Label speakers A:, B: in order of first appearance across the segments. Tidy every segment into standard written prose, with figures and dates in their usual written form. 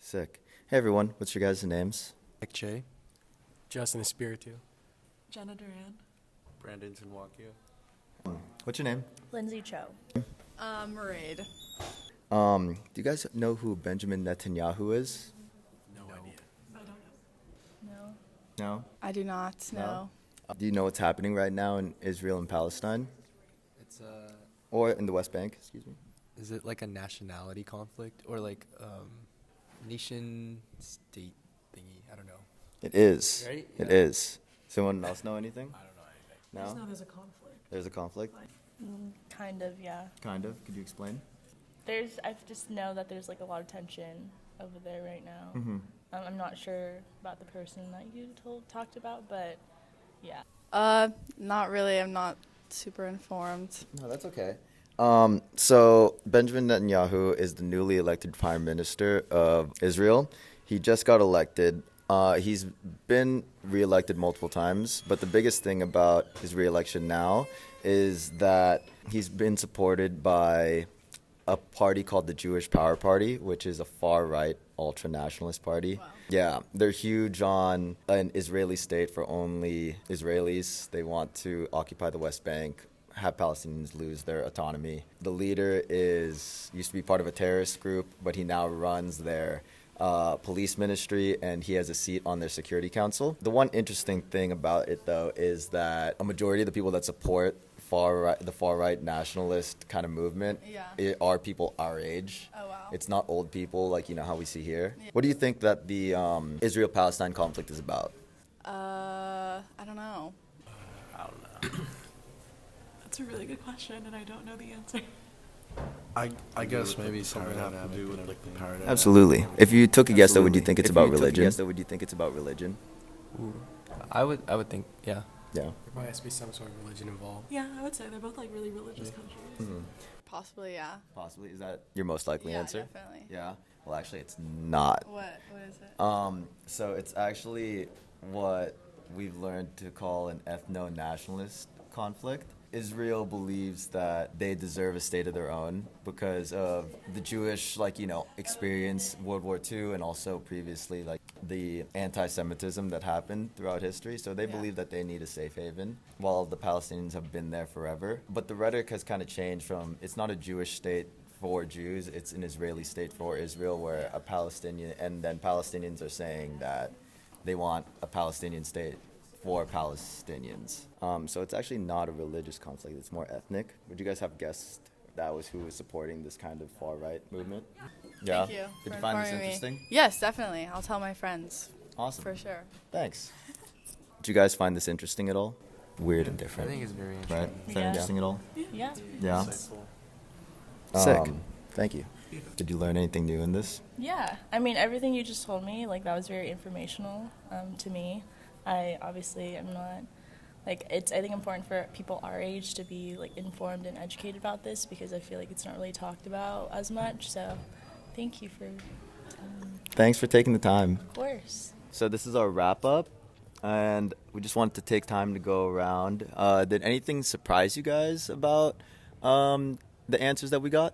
A: Sick. Hey everyone, what's your guys' names?
B: Nick J.
C: Justin Espiritu.
D: Jenna Duran.
B: Brandon Sinwakio.
A: What's your name?
E: Lindsay Cho.
D: Maraid.
A: Do you guys know who Benjamin Netanyahu is?
C: No idea.
D: I don't know.
E: No.
A: No?
D: I do not know.
A: Do you know what's happening right now in Israel and Palestine?
B: It's
A: Or in the West Bank, excuse me?
B: is it like a nationality conflict or like nation state thingy? I don't know.
A: It is.
B: Right?
A: It
B: Yeah.
A: is. Someone else know anything?
C: I don't know anything.
D: I just know
A: No?
D: there's a conflict.
A: There's a conflict?
E: Kind of, yeah.
A: Kind of. Could you explain?
E: I just know that there's like a lot of tension over there right now.
A: Mm-hmm.
E: I'm not sure about the person that you talked about, but yeah.
D: Not really. I'm not super informed.
A: No, that's okay. So Benjamin Netanyahu is the newly elected prime minister of Israel. He just got elected. He's been reelected multiple times, but the biggest thing about his reelection now is that he's been supported by a party called the Jewish Power Party, which is a far-right ultra-nationalist party.
D: Wow.
A: Yeah, they're huge on an Israeli state for only Israelis. They want to occupy the West Bank, have Palestinians lose their autonomy. The leader used to be part of a terrorist group, but he now runs their police ministry, and he has a seat on their security council. The one interesting thing about it, though, is that a majority of the people that support the far-right nationalist kind of movement are people our age.
D: Oh, wow.
A: It's not old people like, how we see here.
D: Yeah.
A: What do you think that the Israel-Palestine conflict is about?
D: I don't know.
C: I don't know.
D: That's a really good question, and I don't know the answer.
B: I guess maybe something have to do with like the paradigm.
A: Absolutely. If you took a guess, though, would you
B: Absolutely.
A: think it's
B: If
A: about
B: you took a
A: religion?
B: guess,
A: Would you think it's about religion?
B: Ooh. I would think yeah.
A: Yeah.
C: There probably has to be some sort of religion involved.
D: Yeah, I would say they're both like really religious countries.
A: Mm-hmm.
D: Possibly, yeah.
A: Possibly. Is that your most likely answer?
D: Definitely.
A: Yeah. Well, actually, it's not.
D: What is it?
A: So it's actually what we've learned to call an ethno-nationalist conflict. Israel believes that they deserve a state of their own because of the Jewish, experience, World War II, and also previously, the anti-Semitism that happened throughout history. So they believe that they need a safe haven, while the Palestinians have been there forever. But the rhetoric has kind of changed from, it's not a Jewish state for Jews, it's an Israeli state for Israel, where a Palestinian, and then Palestinians are saying that they want a Palestinian state for Palestinians. So it's actually not a religious conflict, it's more ethnic. Would you guys have guessed that was who was supporting this kind of far-right movement? Yeah?
D: Thank you.
A: Did
D: for
A: you find this
D: informing me.
A: interesting?
D: Yes, definitely. I'll tell my friends.
A: Awesome.
D: For sure.
A: Thanks. Did you guys find this interesting at all? Weird and
B: I
A: different.
B: think it's very
A: Right?
B: interesting.
A: Is that
E: Yeah.
A: interesting at all?
E: Yeah.
A: Yeah?
B: Sick.
A: Thank you. Did you learn anything new in this?
E: Yeah. I mean, everything you just told me, that was very informational to me. I obviously am not, it's, I think, important for people our age to be, informed and educated about this because I feel like it's not really talked about as much. So thank you for,
A: Thanks for taking the time.
E: of course.
A: So this is our wrap-up, and we just wanted to take time to go around. Did anything surprise you guys about the answers that we got?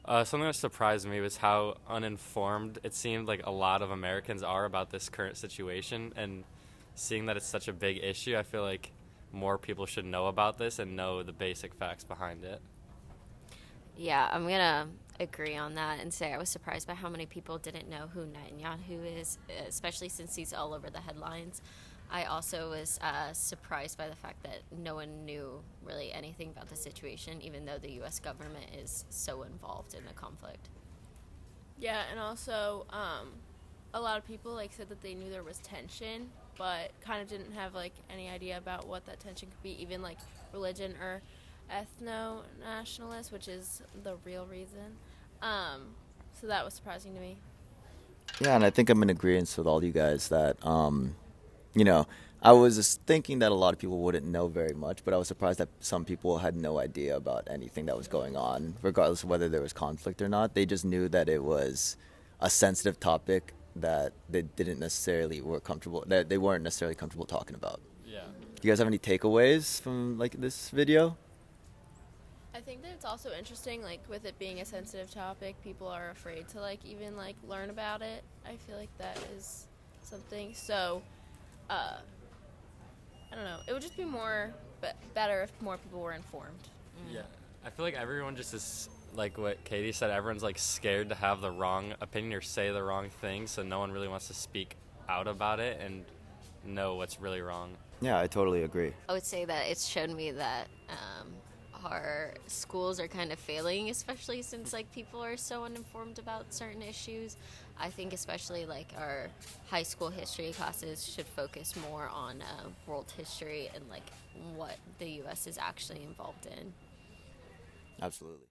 F: Something that surprised me was how uninformed it seemed like a lot of Americans are about this current situation, and seeing that it's such a big issue, I feel like more people should know about this and know the basic facts behind it.
G: Yeah, I'm going to agree on that and say I was surprised by how many people didn't know who Netanyahu is, especially since he's all over the headlines. I also was surprised by the fact that no one knew really anything about the situation, even though the U.S. government is so involved in the conflict.
H: Yeah, and also a lot of people said that they knew there was tension, but kind of didn't have any idea about what that tension could be, even religion or ethno-nationalist, which is the real reason. So that was surprising to me.
A: Yeah, and I think I'm in agreement with all you guys that, I was just thinking that a lot of people wouldn't know very much, but I was surprised that some people had no idea about anything that was going on, regardless of whether there was conflict or not. They just knew that it was a sensitive topic that they weren't necessarily comfortable talking about.
F: Yeah.
A: Do you guys have any takeaways from this video?
H: I think that it's also interesting, like, with it being a sensitive topic, people are afraid to, like, even, like, learn about it. I feel like that is something. So, I don't know. It would just be better if more people were informed.
F: Yeah, I feel like everyone just is, like what Katie said, everyone's like scared to have the wrong opinion or say the wrong thing, so no one really wants to speak out about it and know what's really wrong.
A: Yeah, I totally agree.
G: I would say that it's shown me that our schools are kind of failing, especially since like people are so uninformed about certain issues. I think especially like our high school history classes should focus more on world history and like what the U.S. is actually involved in.
A: Absolutely.